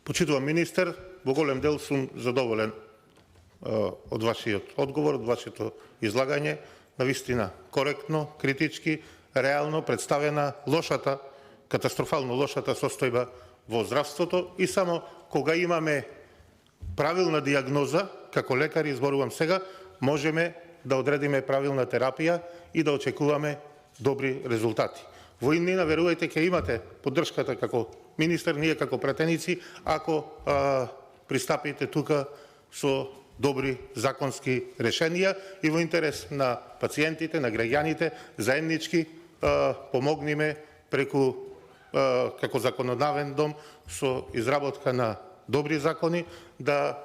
Почитуван министер, во голем дел сум задоволен од вашиот одговор, од вашето излагање, навистина коректно, критички, реално представена лошата, катастрофално лошата состојба во здравството и само кога имаме правилна диагноза, како лекари, зборувам сега, можеме да одредиме правилна терапија и да очекуваме добри резултати. Во иднина, верувајте, ќе имате поддршката како министер, ние како пратеници, ако пристапите тука со добри законски решенија и во интерес на пациентите, на граѓаните, заеднички помогниме преку како законодавен дом со изработка на добри закони да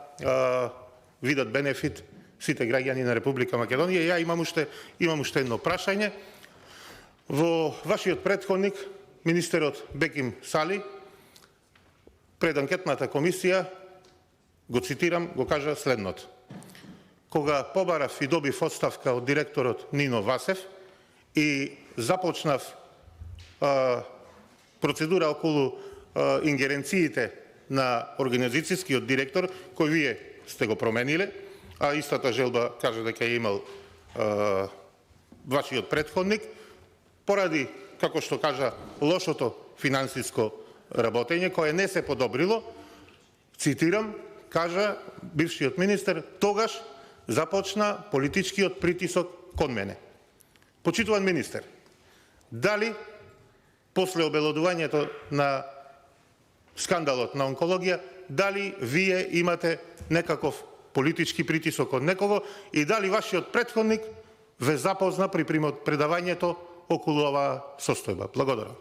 видат бенефит сите граѓани на Република Македонија. Ја имам уште едно прашање. Во вашиот претходник, министерот Беким Сали, пред анкетната комисија, го цитирам, го кажа следното. Кога побарав и добив оставка од директорот Нино Васев и започнав процедура околу ингеренциите на организацијскиот директор, кој вие сте го промениле, а истата желба кажа дека е имал вашиот претходник, поради, како што кажа, лошото финансиско работење, кое не се подобрило, цитирам, кажа бившиот министер, тогаш започна политичкиот притисок кон мене. Почитуван министер, дали после обелодувањето на скандалот на онкологија, дали вие имате некаков политички притисок од некого и дали вашиот претходник ве запозна при предавањето околу оваа состојба? Благодарам.